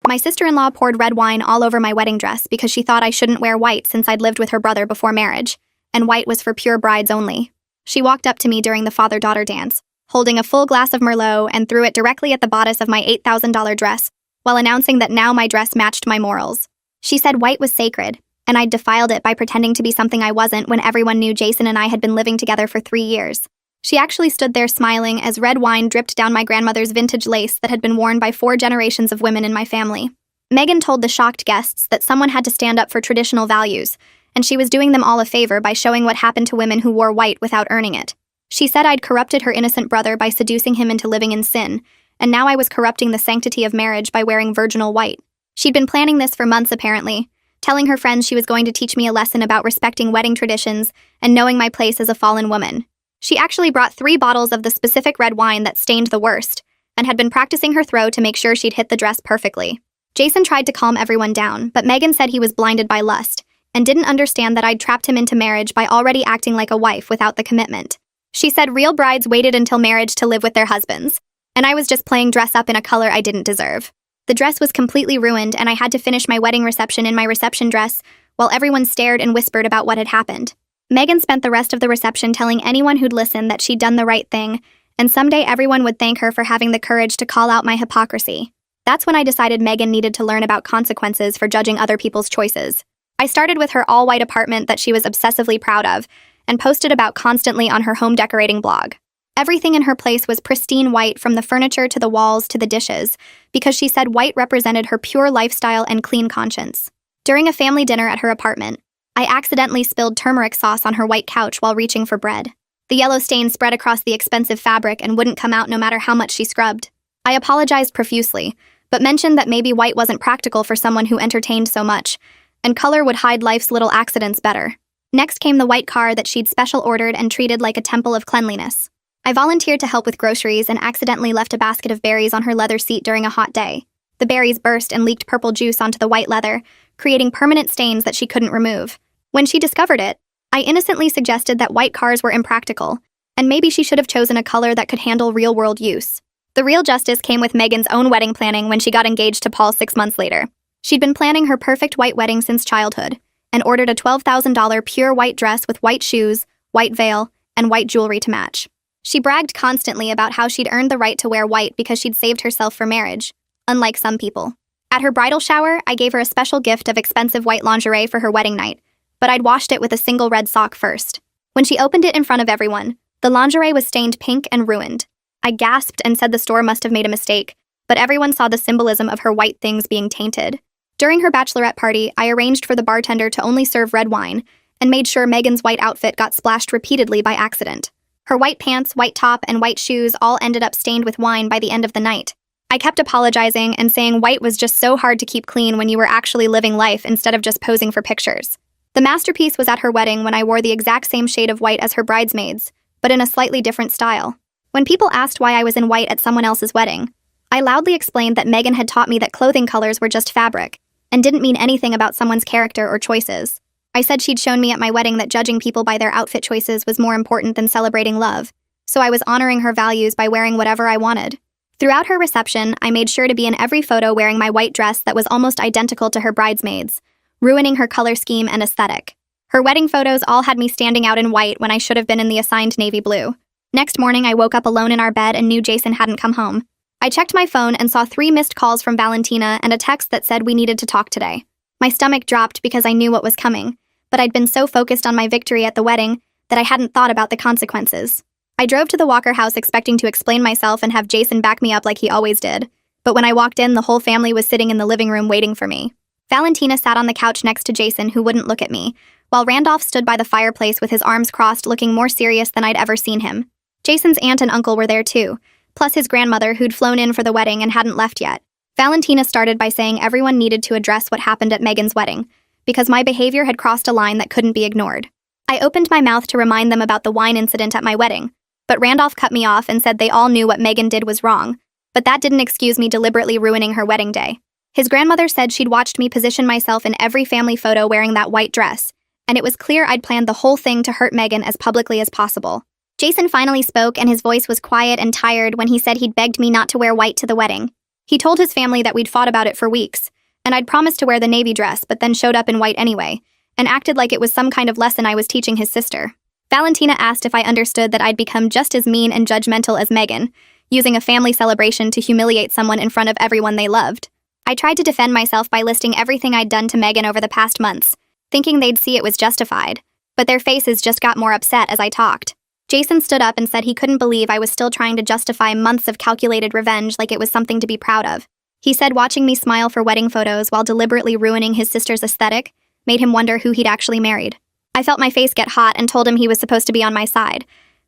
My sister-in-law poured red wine all over my wedding dress because she thought I shouldn't wear white since I'd lived with her brother before marriage, and white was for pure brides only. She walked up to me during the father-daughter dance, holding a full glass of merlot and threw it directly at the bodice of my $8,000 dress, while announcing that now my dress matched my morals. She said white was sacred, and I'd defiled it by pretending to be something I wasn't when everyone knew Jason and I had been living together for 3 years. She actually stood there smiling as red wine dripped down my grandmother's vintage lace that had been worn by 4 generations of women in my family. Megan told the shocked guests that someone had to stand up for traditional values, and she was doing them all a favor by showing what happened to women who wore white without earning it. She said I'd corrupted her innocent brother by seducing him into living in sin, and now I was corrupting the sanctity of marriage by wearing virginal white. She'd been planning this for months apparently, telling her friends she was going to teach me a lesson about respecting wedding traditions and knowing my place as a fallen woman. She actually brought 3 bottles of the specific red wine that stained the worst, and had been practicing her throw to make sure she'd hit the dress perfectly. Jason tried to calm everyone down, but Megan said he was blinded by lust, and didn't understand that I'd trapped him into marriage by already acting like a wife without the commitment. She said real brides waited until marriage to live with their husbands, and I was just playing dress up in a color I didn't deserve. The dress was completely ruined, and I had to finish my wedding reception in my reception dress, while everyone stared and whispered about what had happened. Megan spent the rest of the reception telling anyone who'd listen that she'd done the right thing, and someday everyone would thank her for having the courage to call out my hypocrisy. That's when I decided Megan needed to learn about consequences for judging other people's choices. I started with her all-white apartment that she was obsessively proud of, and posted about constantly on her home decorating blog. Everything in her place was pristine white, from the furniture to the walls to the dishes, because she said white represented her pure lifestyle and clean conscience. During a family dinner at her apartment, I accidentally spilled turmeric sauce on her white couch while reaching for bread. The yellow stain spread across the expensive fabric and wouldn't come out no matter how much she scrubbed. I apologized profusely, but mentioned that maybe white wasn't practical for someone who entertained so much, and color would hide life's little accidents better. Next came the white car that she'd special ordered and treated like a temple of cleanliness. I volunteered to help with groceries and accidentally left a basket of berries on her leather seat during a hot day. The berries burst and leaked purple juice onto the white leather, creating permanent stains that she couldn't remove. When she discovered it, I innocently suggested that white cars were impractical, and maybe she should have chosen a color that could handle real-world use. The real justice came with Megan's own wedding planning when she got engaged to Paul 6 months later. She'd been planning her perfect white wedding since childhood, and ordered a $12,000 pure white dress with white shoes, white veil, and white jewelry to match. She bragged constantly about how she'd earned the right to wear white because she'd saved herself for marriage, unlike some people. At her bridal shower, I gave her a special gift of expensive white lingerie for her wedding night, but I'd washed it with a single red sock first. When she opened it in front of everyone, the lingerie was stained pink and ruined. I gasped and said the store must have made a mistake, but everyone saw the symbolism of her white things being tainted. During her bachelorette party, I arranged for the bartender to only serve red wine, and made sure Megan's white outfit got splashed repeatedly by accident. Her white pants, white top, and white shoes all ended up stained with wine by the end of the night. I kept apologizing and saying white was just so hard to keep clean when you were actually living life instead of just posing for pictures. The masterpiece was at her wedding when I wore the exact same shade of white as her bridesmaids, but in a slightly different style. When people asked why I was in white at someone else's wedding, I loudly explained that Megan had taught me that clothing colors were just fabric, and didn't mean anything about someone's character or choices. I said she'd shown me at my wedding that judging people by their outfit choices was more important than celebrating love, so I was honoring her values by wearing whatever I wanted. Throughout her reception, I made sure to be in every photo wearing my white dress that was almost identical to her bridesmaids, ruining her color scheme and aesthetic. Her wedding photos all had me standing out in white when I should have been in the assigned navy blue. Next morning, I woke up alone in our bed and knew Jason hadn't come home. I checked my phone and saw 3 missed calls from Valentina and a text that said we needed to talk today. My stomach dropped because I knew what was coming, but I'd been so focused on my victory at the wedding that I hadn't thought about the consequences. I drove to the Walker house expecting to explain myself and have Jason back me up like he always did, but when I walked in, the whole family was sitting in the living room waiting for me. Valentina sat on the couch next to Jason, who wouldn't look at me, while Randolph stood by the fireplace with his arms crossed, looking more serious than I'd ever seen him. Jason's aunt and uncle were there too, plus his grandmother who'd flown in for the wedding and hadn't left yet. Valentina started by saying everyone needed to address what happened at Megan's wedding, because my behavior had crossed a line that couldn't be ignored. I opened my mouth to remind them about the wine incident at my wedding, but Randolph cut me off and said they all knew what Megan did was wrong, but that didn't excuse me deliberately ruining her wedding day. His grandmother said she'd watched me position myself in every family photo wearing that white dress, and it was clear I'd planned the whole thing to hurt Megan as publicly as possible. Jason finally spoke, and his voice was quiet and tired when he said he'd begged me not to wear white to the wedding. He told his family that we'd fought about it for weeks, and I'd promised to wear the navy dress but then showed up in white anyway, and acted like it was some kind of lesson I was teaching his sister. Valentina asked if I understood that I'd become just as mean and judgmental as Megan, using a family celebration to humiliate someone in front of everyone they loved. I tried to defend myself by listing everything I'd done to Megan over the past months, thinking they'd see it was justified, but their faces just got more upset as I talked. Jason stood up and said he couldn't believe I was still trying to justify months of calculated revenge like it was something to be proud of. He said watching me smile for wedding photos while deliberately ruining his sister's aesthetic made him wonder who he'd actually married. I felt my face get hot and told him he was supposed to be on my side,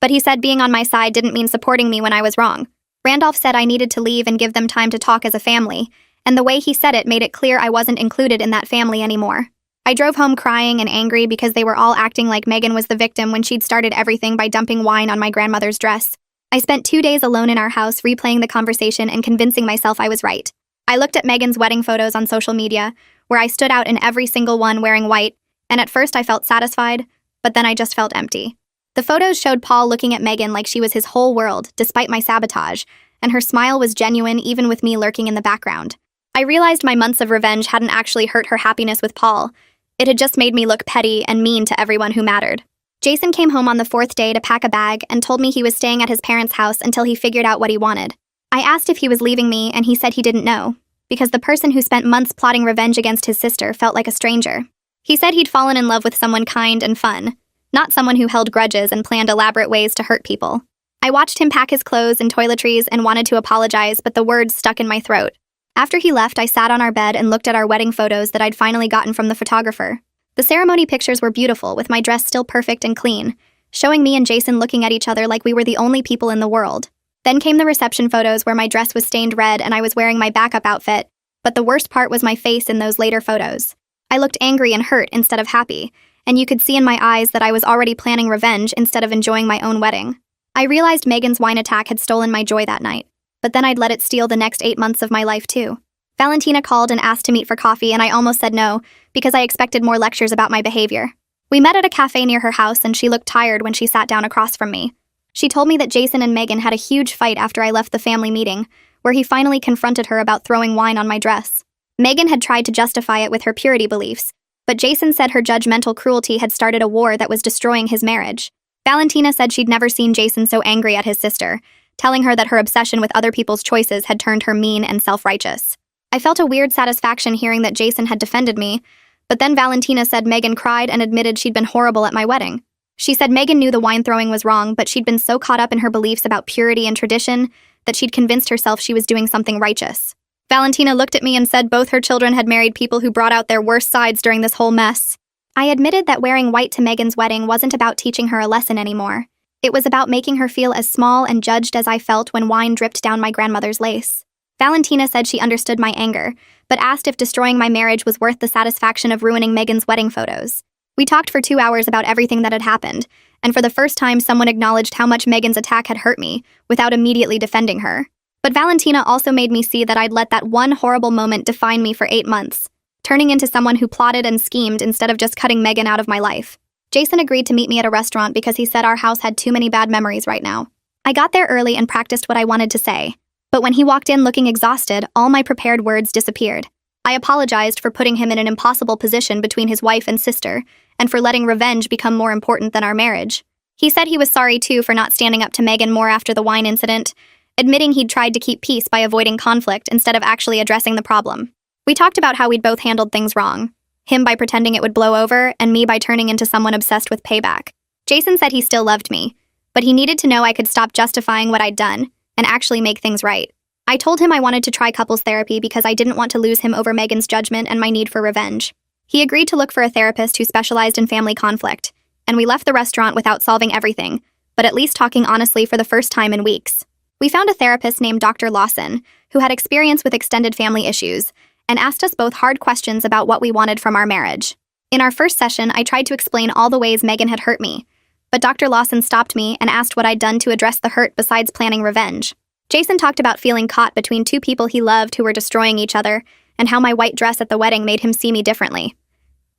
but he said being on my side didn't mean supporting me when I was wrong. Randolph said I needed to leave and give them time to talk as a family, and the way he said it made it clear I wasn't included in that family anymore. I drove home crying and angry because they were all acting like Megan was the victim when she'd started everything by dumping wine on my grandmother's dress. I spent 2 days alone in our house replaying the conversation and convincing myself I was right. I looked at Megan's wedding photos on social media, where I stood out in every single one wearing white, and at first I felt satisfied, but then I just felt empty. The photos showed Paul looking at Megan like she was his whole world, despite my sabotage, and her smile was genuine even with me lurking in the background. I realized my months of revenge hadn't actually hurt her happiness with Paul. It had just made me look petty and mean to everyone who mattered. Jason came home on the 4th day to pack a bag and told me he was staying at his parents' house until he figured out what he wanted. I asked if he was leaving me, and he said he didn't know, because the person who spent months plotting revenge against his sister felt like a stranger. He said he'd fallen in love with someone kind and fun, not someone who held grudges and planned elaborate ways to hurt people. I watched him pack his clothes and toiletries and wanted to apologize, but the words stuck in my throat. After he left, I sat on our bed and looked at our wedding photos that I'd finally gotten from the photographer. The ceremony pictures were beautiful, with my dress still perfect and clean, showing me and Jason looking at each other like we were the only people in the world. Then came the reception photos where my dress was stained red and I was wearing my backup outfit, but the worst part was my face in those later photos. I looked angry and hurt instead of happy, and you could see in my eyes that I was already planning revenge instead of enjoying my own wedding. I realized Megan's wine attack had stolen my joy that night, but then I'd let it steal the next 8 months of my life too. Valentina called and asked to meet for coffee, and I almost said no, because I expected more lectures about my behavior. We met at a cafe near her house, and she looked tired when she sat down across from me. She told me that Jason and Megan had a huge fight after I left the family meeting, where he finally confronted her about throwing wine on my dress. Megan had tried to justify it with her purity beliefs, but Jason said her judgmental cruelty had started a war that was destroying his marriage. Valentina said she'd never seen Jason so angry at his sister, telling her that her obsession with other people's choices had turned her mean and self-righteous. I felt a weird satisfaction hearing that Jason had defended me, but then Valentina said Megan cried and admitted she'd been horrible at my wedding. She said Megan knew the wine throwing was wrong, but she'd been so caught up in her beliefs about purity and tradition that she'd convinced herself she was doing something righteous. Valentina looked at me and said both her children had married people who brought out their worst sides during this whole mess. I admitted that wearing white to Megan's wedding wasn't about teaching her a lesson anymore. It was about making her feel as small and judged as I felt when wine dripped down my grandmother's lace. Valentina said she understood my anger, but asked if destroying my marriage was worth the satisfaction of ruining Megan's wedding photos. We talked for 2 hours about everything that had happened, and for the first time someone acknowledged how much Megan's attack had hurt me, without immediately defending her. But Valentina also made me see that I'd let that one horrible moment define me for 8 months, turning into someone who plotted and schemed instead of just cutting Megan out of my life. Jason agreed to meet me at a restaurant because he said our house had too many bad memories right now. I got there early and practiced what I wanted to say, but when he walked in looking exhausted, all my prepared words disappeared. I apologized for putting him in an impossible position between his wife and sister, and for letting revenge become more important than our marriage. He said he was sorry too for not standing up to Megan more after the wine incident, admitting he'd tried to keep peace by avoiding conflict instead of actually addressing the problem. We talked about how we'd both handled things wrong, him by pretending it would blow over, and me by turning into someone obsessed with payback. Jason said he still loved me, but he needed to know I could stop justifying what I'd done and actually make things right. I told him I wanted to try couples therapy because I didn't want to lose him over Megan's judgment and my need for revenge. He agreed to look for a therapist who specialized in family conflict, and we left the restaurant without solving everything, but at least talking honestly for the first time in weeks. We found a therapist named Dr. Lawson, who had experience with extended family issues, and asked us both hard questions about what we wanted from our marriage. In our first session, I tried to explain all the ways Megan had hurt me, but Dr. Lawson stopped me and asked what I'd done to address the hurt besides planning revenge. Jason talked about feeling caught between 2 people he loved who were destroying each other, and how my white dress at the wedding made him see me differently.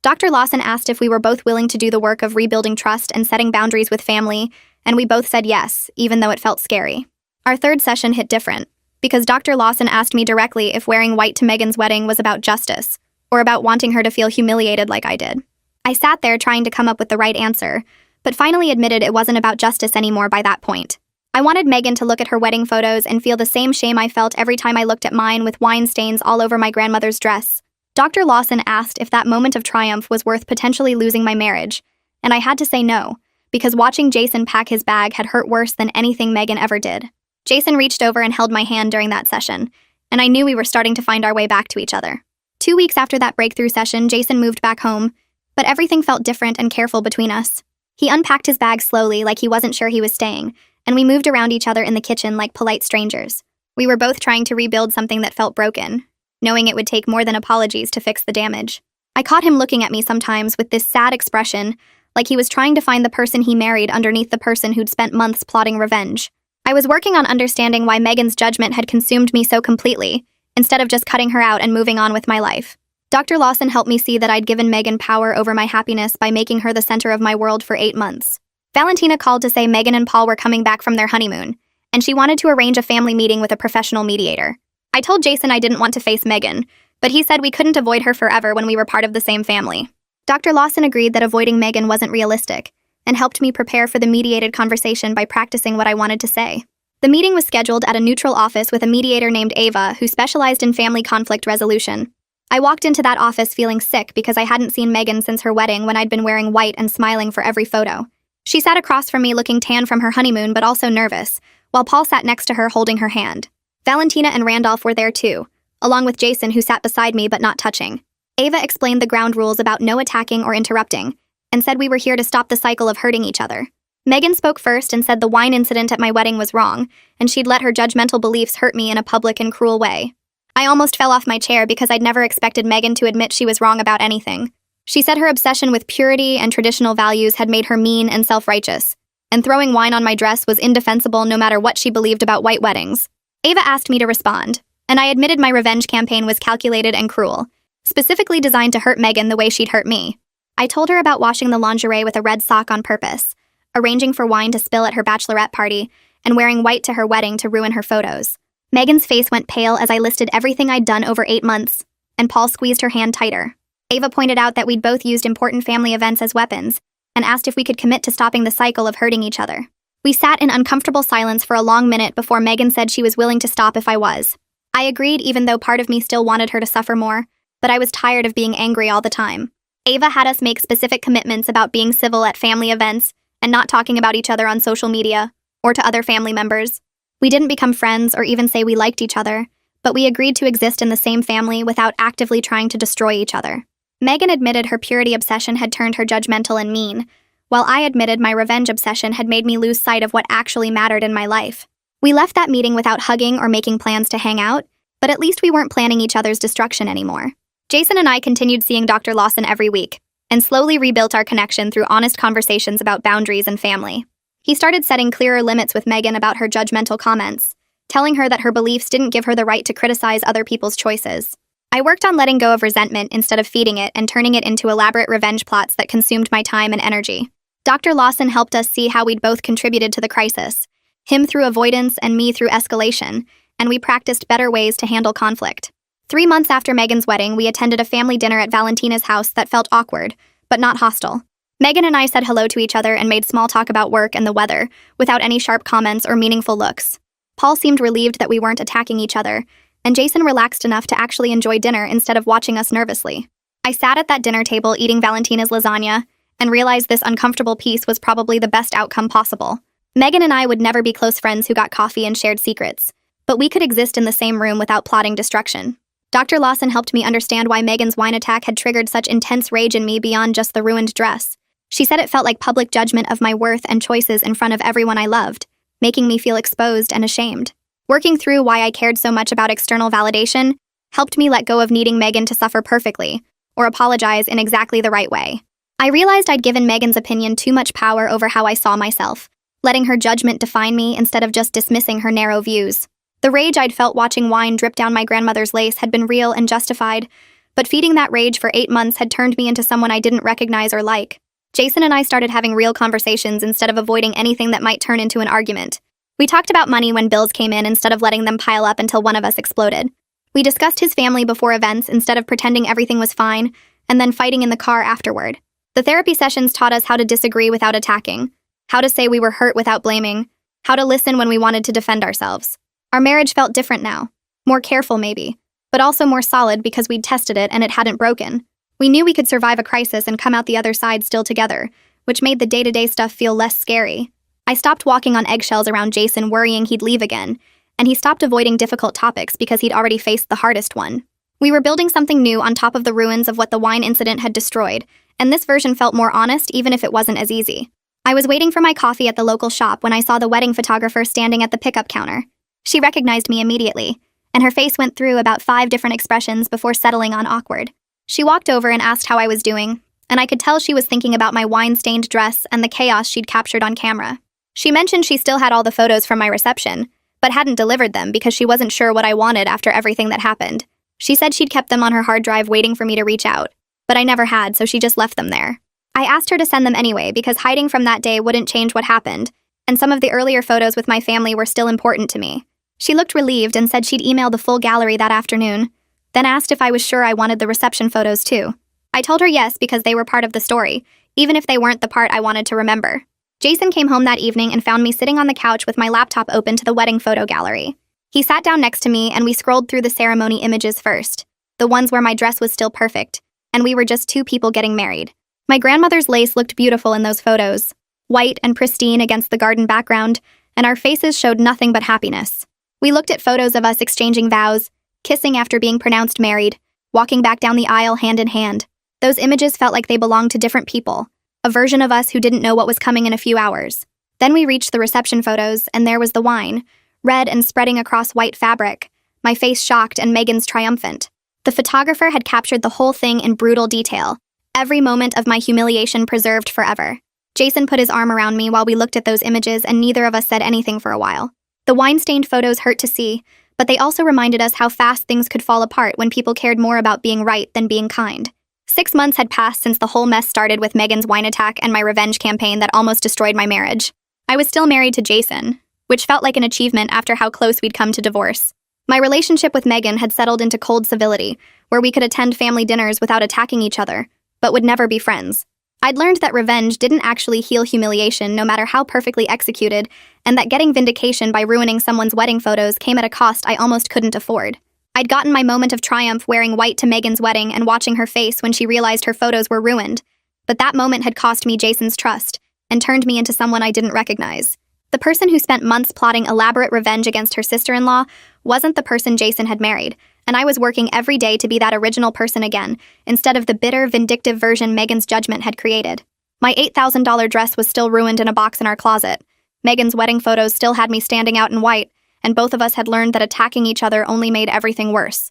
Dr. Lawson asked if we were both willing to do the work of rebuilding trust and setting boundaries with family, and we both said yes, even though it felt scary. Our third session hit different, because Dr. Lawson asked me directly if wearing white to Megan's wedding was about justice, or about wanting her to feel humiliated like I did. I sat there trying to come up with the right answer, but finally admitted it wasn't about justice anymore by that point. I wanted Megan to look at her wedding photos and feel the same shame I felt every time I looked at mine with wine stains all over my grandmother's dress. Dr. Lawson asked if that moment of triumph was worth potentially losing my marriage, and I had to say no, because watching Jason pack his bag had hurt worse than anything Megan ever did. Jason reached over and held my hand during that session, and I knew we were starting to find our way back to each other. 2 weeks after that breakthrough session, Jason moved back home, but everything felt different and careful between us. He unpacked his bag slowly like he wasn't sure he was staying, and we moved around each other in the kitchen like polite strangers. We were both trying to rebuild something that felt broken, knowing it would take more than apologies to fix the damage. I caught him looking at me sometimes with this sad expression, like he was trying to find the person he married underneath the person who'd spent months plotting revenge. I was working on understanding why Megan's judgment had consumed me so completely, instead of just cutting her out and moving on with my life. Dr. Lawson helped me see that I'd given Megan power over my happiness by making her the center of my world for 8 months. Valentina called to say Megan and Paul were coming back from their honeymoon, and she wanted to arrange a family meeting with a professional mediator. I told Jason I didn't want to face Megan, but he said we couldn't avoid her forever when we were part of the same family. Dr. Lawson agreed that avoiding Megan wasn't realistic, and helped me prepare for the mediated conversation by practicing what I wanted to say. The meeting was scheduled at a neutral office with a mediator named Ava who specialized in family conflict resolution. I walked into that office feeling sick because I hadn't seen Megan since her wedding when I'd been wearing white and smiling for every photo. She sat across from me looking tan from her honeymoon but also nervous, while Paul sat next to her holding her hand. Valentina and Randolph were there too, along with Jason who sat beside me but not touching. Ava explained the ground rules about no attacking or interrupting, and said we were here to stop the cycle of hurting each other. Megan spoke first and said the wine incident at my wedding was wrong, and she'd let her judgmental beliefs hurt me in a public and cruel way. I almost fell off my chair because I'd never expected Megan to admit she was wrong about anything. She said her obsession with purity and traditional values had made her mean and self-righteous, and throwing wine on my dress was indefensible no matter what she believed about white weddings. Ava asked me to respond, and I admitted my revenge campaign was calculated and cruel, specifically designed to hurt Megan the way she'd hurt me. I told her about washing the lingerie with a red sock on purpose, arranging for wine to spill at her bachelorette party, and wearing white to her wedding to ruin her photos. Megan's face went pale as I listed everything I'd done over 8 months, and Paul squeezed her hand tighter. Ava pointed out that we'd both used important family events as weapons, and asked if we could commit to stopping the cycle of hurting each other. We sat in uncomfortable silence for a long minute before Megan said she was willing to stop if I was. I agreed even though part of me still wanted her to suffer more, but I was tired of being angry all the time. Ava had us make specific commitments about being civil at family events and not talking about each other on social media or to other family members. We didn't become friends or even say we liked each other, but we agreed to exist in the same family without actively trying to destroy each other. Megan admitted her purity obsession had turned her judgmental and mean, while I admitted my revenge obsession had made me lose sight of what actually mattered in my life. We left that meeting without hugging or making plans to hang out, but at least we weren't planning each other's destruction anymore. Jason and I continued seeing Dr. Lawson every week, and slowly rebuilt our connection through honest conversations about boundaries and family. He started setting clearer limits with Megan about her judgmental comments, telling her that her beliefs didn't give her the right to criticize other people's choices. I worked on letting go of resentment instead of feeding it and turning it into elaborate revenge plots that consumed my time and energy. Dr. Lawson helped us see how we'd both contributed to the crisis, him through avoidance and me through escalation, and we practiced better ways to handle conflict. 3 months after Megan's wedding, we attended a family dinner at Valentina's house that felt awkward, but not hostile. Megan and I said hello to each other and made small talk about work and the weather, without any sharp comments or meaningful looks. Paul seemed relieved that we weren't attacking each other, and Jason relaxed enough to actually enjoy dinner instead of watching us nervously. I sat at that dinner table eating Valentina's lasagna, and realized this uncomfortable peace was probably the best outcome possible. Megan and I would never be close friends who got coffee and shared secrets, but we could exist in the same room without plotting destruction. Dr. Lawson helped me understand why Megan's wine attack had triggered such intense rage in me beyond just the ruined dress. She said it felt like public judgment of my worth and choices in front of everyone I loved, making me feel exposed and ashamed. Working through why I cared so much about external validation helped me let go of needing Megan to suffer perfectly, or apologize in exactly the right way. I realized I'd given Megan's opinion too much power over how I saw myself, letting her judgment define me instead of just dismissing her narrow views. The rage I'd felt watching wine drip down my grandmother's lace had been real and justified, but feeding that rage for 8 months had turned me into someone I didn't recognize or like. Jason and I started having real conversations instead of avoiding anything that might turn into an argument, We talked about money when bills came in instead of letting them pile up until one of us exploded. We discussed his family before events instead of pretending everything was fine, and then fighting in the car afterward. The therapy sessions taught us how to disagree without attacking, how to say we were hurt without blaming, how to listen when we wanted to defend ourselves. Our marriage felt different now. More careful, maybe, but also more solid because we'd tested it and it hadn't broken. We knew we could survive a crisis and come out the other side still together, which made the day-to-day stuff feel less scary. I stopped walking on eggshells around Jason, worrying he'd leave again, and he stopped avoiding difficult topics because he'd already faced the hardest one. We were building something new on top of the ruins of what the wine incident had destroyed, and this version felt more honest even if it wasn't as easy. I was waiting for my coffee at the local shop when I saw the wedding photographer standing at the pickup counter. She recognized me immediately, and her face went through about 5 different expressions before settling on awkward. She walked over and asked how I was doing, and I could tell she was thinking about my wine-stained dress and the chaos she'd captured on camera. She mentioned she still had all the photos from my reception, but hadn't delivered them because she wasn't sure what I wanted after everything that happened. She said she'd kept them on her hard drive waiting for me to reach out, but I never had, so she just left them there. I asked her to send them anyway because hiding from that day wouldn't change what happened, and some of the earlier photos with my family were still important to me. She looked relieved and said she'd email the full gallery that afternoon, then asked if I was sure I wanted the reception photos too. I told her yes because they were part of the story, even if they weren't the part I wanted to remember. Jason came home that evening and found me sitting on the couch with my laptop open to the wedding photo gallery. He sat down next to me and we scrolled through the ceremony images first, the ones where my dress was still perfect, and we were just 2 people getting married. My grandmother's lace looked beautiful in those photos, white and pristine against the garden background, and our faces showed nothing but happiness. We looked at photos of us exchanging vows, kissing after being pronounced married, walking back down the aisle hand in hand. Those images felt like they belonged to different people, a version of us who didn't know what was coming in a few hours. Then we reached the reception photos, and there was the wine, red and spreading across white fabric, my face shocked and Megan's triumphant. The photographer had captured the whole thing in brutal detail, every moment of my humiliation preserved forever. Jason put his arm around me while we looked at those images, and neither of us said anything for a while. The wine-stained photos hurt to see, but they also reminded us how fast things could fall apart when people cared more about being right than being kind. 6 months had passed since the whole mess started with Megan's wine attack and my revenge campaign that almost destroyed my marriage. I was still married to Jason, which felt like an achievement after how close we'd come to divorce. My relationship with Megan had settled into cold civility, where we could attend family dinners without attacking each other, but would never be friends. I'd learned that revenge didn't actually heal humiliation no matter how perfectly executed, and that getting vindication by ruining someone's wedding photos came at a cost I almost couldn't afford. I'd gotten my moment of triumph wearing white to Megan's wedding and watching her face when she realized her photos were ruined, but that moment had cost me Jason's trust and turned me into someone I didn't recognize. The person who spent months plotting elaborate revenge against her sister-in-law wasn't the person Jason had married, and I was working every day to be that original person again, instead of the bitter, vindictive version Megan's judgment had created. My $8,000 dress was still ruined in a box in our closet. Megan's wedding photos still had me standing out in white, and both of us had learned that attacking each other only made everything worse.